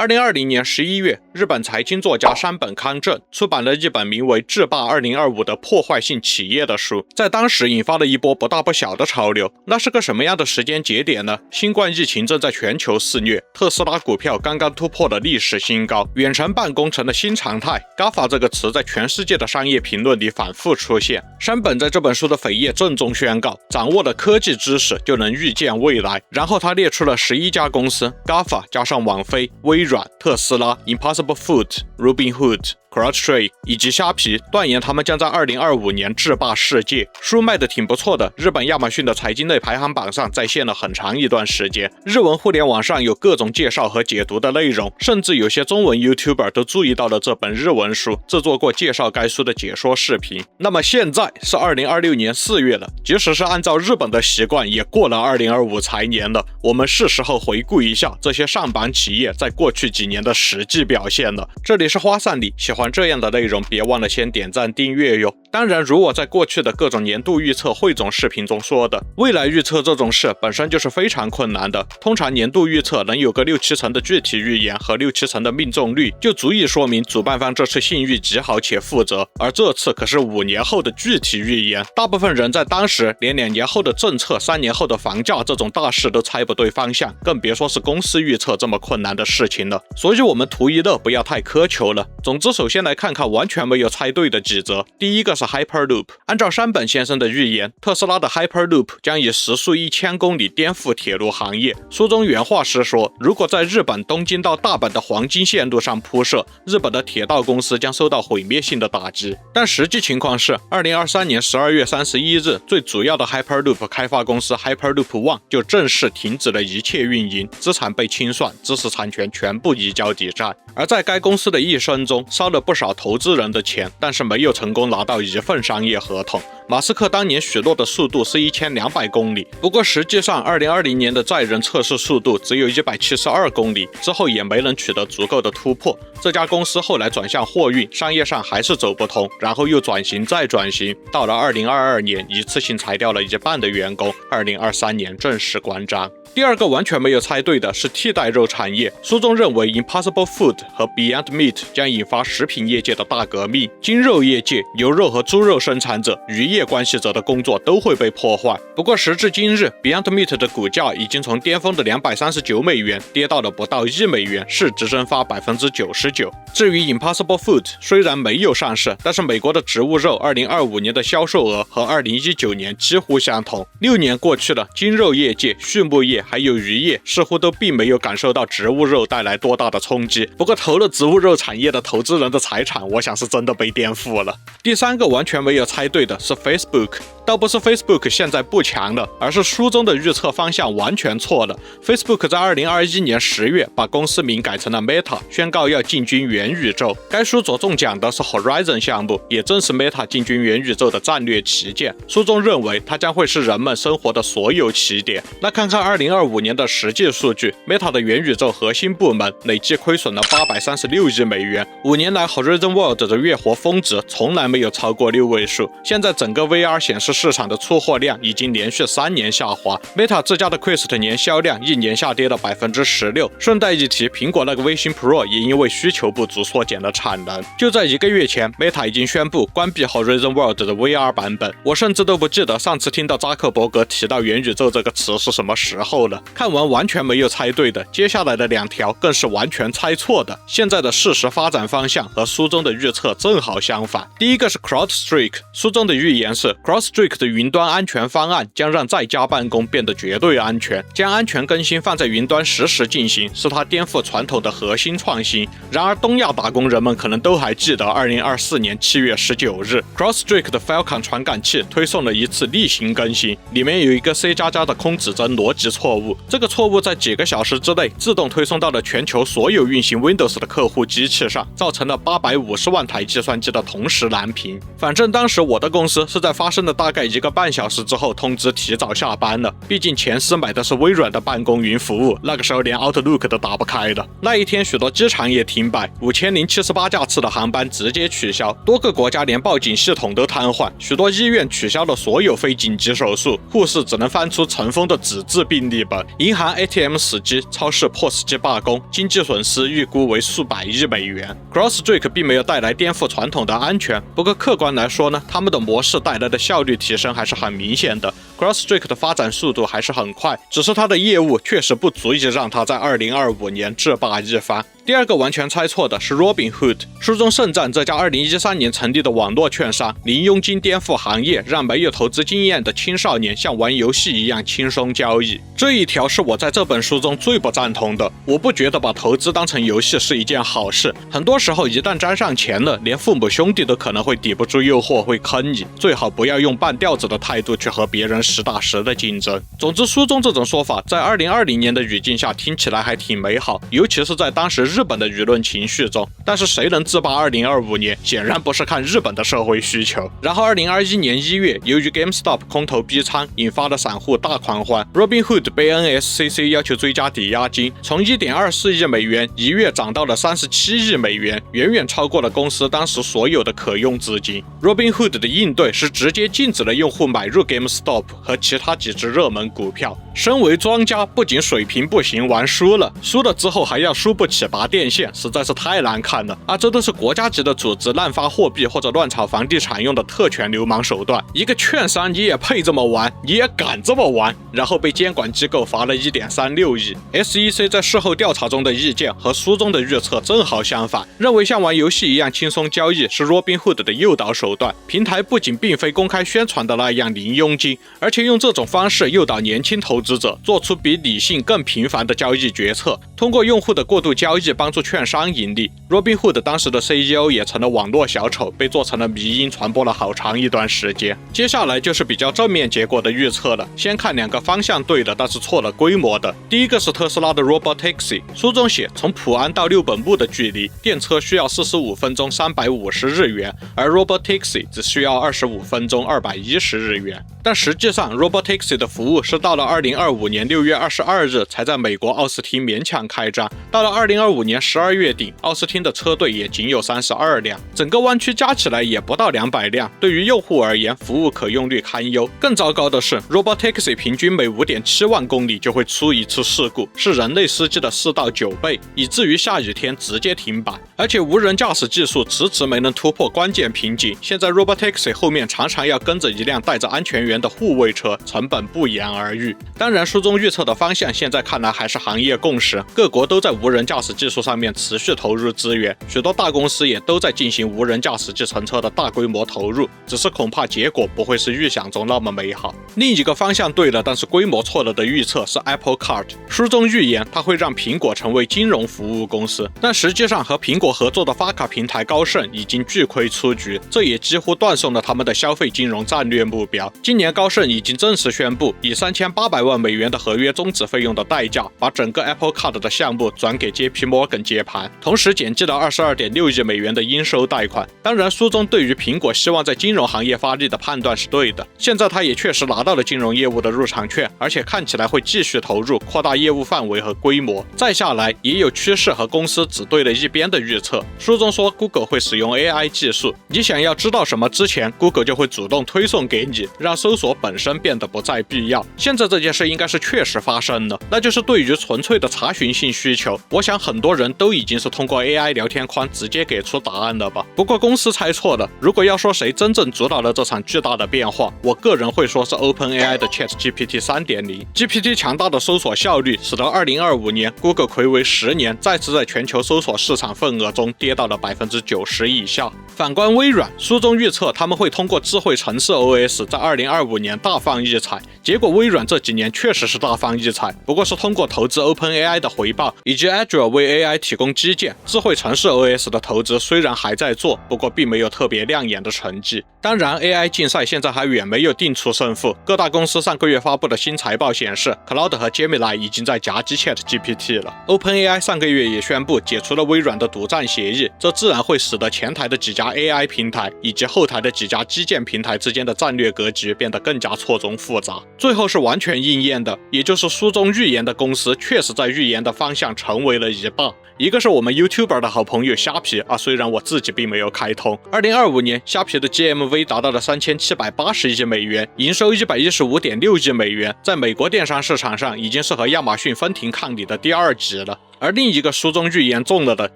2020年11月，日本财经作家山本康正出版了一本名为《制霸2025》的破坏性企业的书，在当时引发了一波不大不小的潮流。那是个什么样的时间节点呢？新冠疫情正在全球肆虐，特斯拉股票刚刚突破了历史新高，远程办公成了新常态。GAFA 这个词在全世界的商业评论里反复出现。山本在这本书的扉页郑重宣告，掌握了科技知识就能预见未来。然后他列出了11家公司 ，GAFA 加上网飞、微软、特斯拉、Impossible Foods、Robinhood、CrowdStrike 以及虾皮，断言他们将在2025年制霸世界。书卖的挺不错的，日本亚马逊的财经类排行榜上在线了很长一段时间。日文互联网上有各种介绍和解读的内容，甚至有些中文 YouTuber 都注意到了这本日文书，制作过介绍该书的解说视频。那么现在是2026年4月了，即使是按照日本的习惯，也过了2025财年了。我们是时候回顾一下这些上榜企业在过去几年的实际表现了。这里是花散里，喜欢这样的内容，别忘了先点赞订阅哟。当然，如我在过去的各种年度预测汇总视频中说的，未来预测这种事本身就是非常困难的。通常年度预测能有个6-7成的具体预言和6-7成的命中率，就足以说明主办方这次信誉极好且负责。而这次可是5年后的具体预言，大部分人在当时连2年后的政策、3年后的房价这种大事都猜不对方向，更别说是公司预测这么困难的事情了。所以我们图一乐，不要太苛求了。总之，首先来看看完全没有猜对的几则。第一个是 Hyperloop， 按照山本先生的预言，特斯拉的 Hyperloop 将以时速1000公里颠覆铁路行业。书中原话是说，如果在日本东京到大阪的黄金线路上铺设，日本的铁道公司将受到毁灭性的打击。但实际情况是，2023年12月31日，最主要的 Hyperloop 开发公司 Hyperloop One 就正式停止了一切运营，资产被清算，知识产权全部移交抵债。而在该公司的一生中，烧了不少投资人的钱，但是没有成功拿到一份商业合同。马斯克当年许诺的速度是1200公里，不过实际上2020年的载人测试速度只有172公里，之后也没能取得足够的突破。这家公司后来转向货运，商业上还是走不通，然后又转型再转型，到了2022年一次性裁掉了1半的员工，2023年正式关张。第二个完全没有猜对的是替代肉产业。书中认为 Impossible Food 和 Beyond Meat 将引发食品业界的大革命，精肉业界、牛肉和猪肉生产者、渔业关系者的工作都会被破坏。不过时至今日， Beyond Meat 的股价已经从巅峰的239美元跌到了不到1美元，市值蒸发99%。至于 Impossible Food 虽然没有上市，但是美国的植物肉2025年的销售额和2019年几乎相同。6年过去了，精肉业界、畜牧业还有渔业似乎都并没有感受到植物肉带来多大的冲击。不过投了植物肉产业的投资人的财产，我想是真的被颠覆了。第三个完全没有猜对的是 Facebook， 倒不是 Facebook 现在不强了，而是书中的预测方向完全错了。Facebook 在2021年10月把公司名改成了 Meta， 宣告要进军元宇宙。该书着重讲的是 Horizon 项目，也正是 Meta 进军元宇宙的战略旗舰。书中认为它将会是人们生活的所有起点。那看看2025年的实际数据， Meta 的元宇宙核心部门累计亏损了836亿美元。5年来 Horizon World 的月活峰值从来没有超过6位数。现在整个 VR 显示市场的出货量已经连续3年下滑， Meta 自家的 Quest 年销量一年下跌了16%。顺带一提，苹果那个微星 Pro 也因为需求不足缩减了产能。就在1个月前， Meta 已经宣布关闭 Horizon World 的 VR 版本。我甚至都不记得上次听到扎克伯格提到元宇宙这个词是什么时候了。看完完全没有猜对的，接下来的2条更是完全猜错的。现在的事实发展方向和书中的预测正好相反。第一个是 CrowdStrike， 书中的预言是 CrowdStrike 的云端安全方案将让在家办公变得绝对安全，将安全更新放在云端实时进行，是它颠覆传统的核心创新。然而东亚打工人们可能都还记得2024年7月19日 CrowdStrike 的 Falcon 传感器推送了一次例行更新，里面有一个 C++ 的空指针逻辑错误，这个错误在几个小时之内自动推送到了全球所有运行 Windows 的客户机器上，造成了850万台计算机的同时蓝屏。反正当时我的公司是在发生了大概1个半小时之后通知提早下班了，毕竟前司买的是微软的办公云服务，那个时候连 Outlook 都打不开的。那一天许多机场也停摆，5078架次的航班直接取消，多个国家连报警系统都瘫痪，许多医院取消了所有非紧急手术，护士只能翻出尘封的纸质病历本，银行 ATM 死机，超市 POS 机罢工，经济损失预估为数百亿美元。CrowdStrike 并没有带来颠覆传统的安全，不过客观来说呢，他们的模式带来的效率提升还是很明显的。CrowdStrike 的发展速度还是很快，只是它的业务确实不足以让它在2025年制霸一番。第二个完全猜错的是 Robinhood。 书中盛赞这家2013年成立的网络券商零佣金颠覆行业，让没有投资经验的青少年像玩游戏一样轻松交易。这一条是我在这本书中最不赞同的。我不觉得把投资当成游戏是一件好事，很多时候一旦沾上钱了，连父母兄弟都可能会抵不住诱惑，会坑你。最好不要用半吊子的态度去和别人实打实的竞争。总之，书中这种说法在2020年的语境下听起来还挺美好，尤其是在当时日本的舆论情绪中。但是谁能制霸2025年，显然不是看日本的社会需求。然后2021年1月，由于 GameStop 空头逼仓，引发了散户大狂欢， Robinhood 被 NSCC 要求追加抵押金，从 1.24 亿美元一跃涨到了37亿美元，远远超过了公司当时所有的可用资金。 Robinhood 的应对是直接禁止了用户买入 GameStop 和其他几只热门股票。身为庄家，不仅水平不行，玩输了之后还要输不起拔电线，实在是太难看了啊！这都是国家级的组织滥发货币或者乱炒房地产用的特权流氓手段。一个券商你也配这么玩，你也敢这么玩，然后被监管机构罚了1.36亿。SEC 在事后调查中的意见和书中的预测正好相反，认为像玩游戏一样轻松交易是 Robinhood 的诱导手段。平台不仅并非公开宣传的那样零佣金，而且用这种方式诱导年轻投资者做出比理性更频繁的交易决策，通过用户的过度交易帮助券商盈利。 Robinhood 当时的 CEO 也成了网络小丑，被做成了迷因，传播了好长一段时间。接下来就是比较正面结果的预测了，先看2个方向对的但是错了规模的。第一个是特斯拉的 Robotaxi， 书中写从普安到六本木的距离，电车需要45分钟350日元，而 Robotaxi 只需要25分钟210日元。但实际上 Robotaxi 的服务是到了2025年6月22日才在美国奥斯汀勉强开张，到了2025年12月底，奥斯汀的车队也仅有32辆，整个湾区加起来也不到200辆。对于用户而言，服务可用率堪忧。更糟糕的是 Robotaxi 平均每 5.7万公里就会出一次事故，是人类司机的4到9倍，以至于下雨天直接停摆。而且无人驾驶技术迟迟没能突破关键瓶颈，现在 Robotaxi 后面常常要跟着一辆带着安全员的护卫车，成本不言而喻。当然，书中预测的方向现在看来还是行业共识，各国都在无人驾驶技术上面持续投入资源，许多大公司也都在进行无人驾驶计程车的大规模投入，只是恐怕结果不会是预想中那么美好。另一个方向对了但是规模错了的预测是 Apple Card， 书中预言它会让苹果成为金融服务公司，但实际上和苹果合作的发卡平台高盛已经巨亏出局，这也几乎断送了他们的消费金融战略目标。今年高盛已经正式宣布，以3800万美元的合约终止费用的代价，把整个 Apple Card 的项目转给 JP Morgan 接盘，同时减记了22.6亿美元的应收贷款。当然，书中对于苹果希望在金融行业发力的判断是对的，现在他也确实拿到了金融业务的入场券，而且看起来会继续投入，扩大业务范围和规模。再下来，也有趋势和公司只对了一边的预测。书中说 Google 会使用 AI 技术，你想要知道什么之前 Google 就会主动推送给你，让搜索本身变得不再必要。现在这件事应该是确实发生了，那就是对于纯粹的查询性需求，我想很多人都已经是通过 AI 聊天框直接给出答案了吧。不过公司猜错了，如果要说谁真正主导了这场巨大的变化，我个人会说是 OpenAI 的 ChatGPT 3.0。 GPT 强大的搜索效率使得2025年 Google 睽违10年再次在全球搜索市场份额中跌到了90%以下。反观微软，书中预测他们会通过智慧城市 OS 在2025年大放异彩，结果微软这几年确实是大放异彩，不过是通过投资 OpenAI 的回报以及 Azure 为 AI 提供基建，智慧城市 OS 的投资虽然还在做，不过并没有特别亮眼的成绩。当然 AI 竞赛现在还远没有定出胜负，各大公司上个月发布的新财报显示 Claude 和 Gemini 已经在夹击 ChatGPT 了。 OpenAI 上个月也宣布解除了微软的独占协议，这自然会使得前台的几家 AI 平台以及后台的几家基建平台之间的战略格局变得更加错综复杂。最后是完全应验的，也就是书中预言的公司确实在预言的方向成为了一半。一个是我们 YouTuber 的好朋友虾皮啊，虽然我自己并没有开通。2025年虾皮的 GMV 达到了3780亿美元，营收115.6亿美元，在美国电商市场上已经是和亚马逊分庭抗礼的第二级了。而另一个书中预言中了的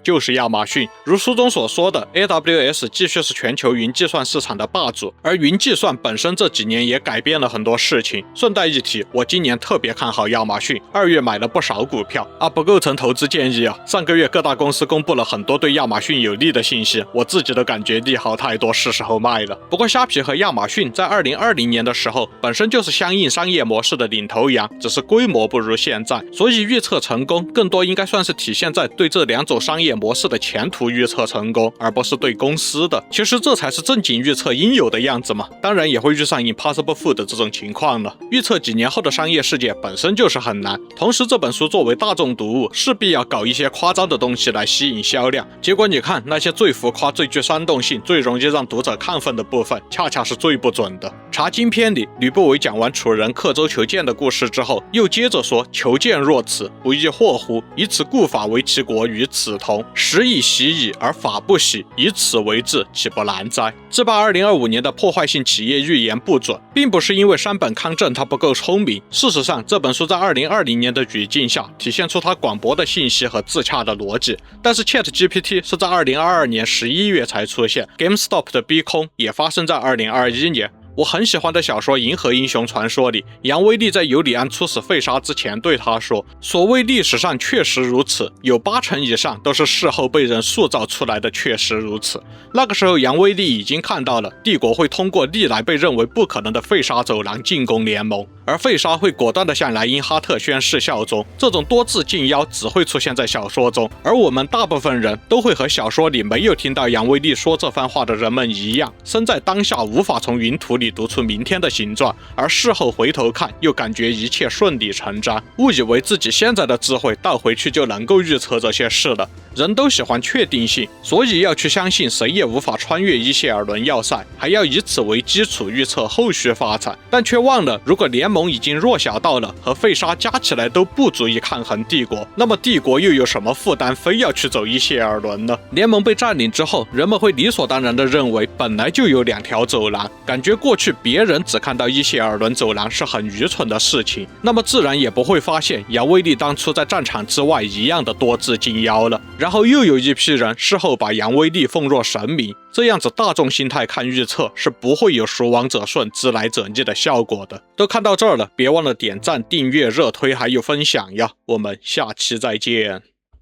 就是亚马逊，如书中所说的 AWS 继续是全球云计算市场的霸主，而云计算本身这几年也改变了很多事情。顺带一提，我今年特别看好亚马逊，2月买了不少股票啊，不构成投资建议啊。上个月各大公司公布了很多对亚马逊有利的信息，我自己都感觉利好太多，是时候卖了。不过虾皮和亚马逊在2020年的时候本身就是相应商业模式的领头羊，只是规模不如现在，所以预测成功更多应该算是体现在对这两种商业模式的前途预测成功，而不是对公司的。其实这才是正经预测应有的样子嘛，当然也会遇上 Impossible Food 这种情况了。预测几年后的商业世界本身就是很难，同时这本书作为大众读物，势必要搞一些夸张的东西来吸引销量。结果你看那些最浮夸、最具煽动性、最容易让读者亢奋的部分，恰恰是最不准的。茶经篇里，吕不韦讲完楚人刻舟求剑的故事之后，又接着说：求剑若此，不亦惑乎？以此故法为其国，与此同。时以喜矣，而法不喜，以此为治，岂不难哉？自霸2025年的破坏性企业预言不准，并不是因为山本康正他不够聪明。事实上，这本书在2020年的语境下，体现出它广博的信息和自洽的逻辑。但是 ChatGPT 是在2022年11月才出现 ，GameStop 的逼空也发生在2021年。我很喜欢的小说《银河英雄传说》里，杨威利在尤里安出使费沙之前对他说：所谓历史上确实如此，有80%以上都是事后被人塑造出来的确实如此。那个时候杨威利已经看到了帝国会通过历来被认为不可能的费沙走廊进攻联盟，而费沙会果断地向莱茵哈特宣誓效忠。这种多字禁妖只会出现在小说中，而我们大部分人都会和小说里没有听到杨威利说这番话的人们一样，身在当下无法从云图里读出明天的形状，而事后回头看又感觉一切顺理成章，误以为自己现在的智慧倒回去就能够预测这些事了。人都喜欢确定性，所以要去相信谁也无法穿越伊谢尔伦要塞，还要以此为基础预测后续发展，但却忘了如果联盟已经弱小到了和费沙加起来都不足以抗衡帝国，那么帝国又有什么负担非要去走伊谢尔伦呢？联盟被占领之后，人们会理所当然地认为本来就有2条走廊，感觉过去别人只看到伊谢尔伦走廊是很愚蠢的事情，那么自然也不会发现杨威利当初在战场之外一样的多字禁妖了。然后又有一批人事后把杨威利奉若神明，这样子大众心态看预测是不会有熟往者顺知来者逆的效果的。都看到这儿了，别忘了点赞、订阅、热推还有分享呀，我们下期再见。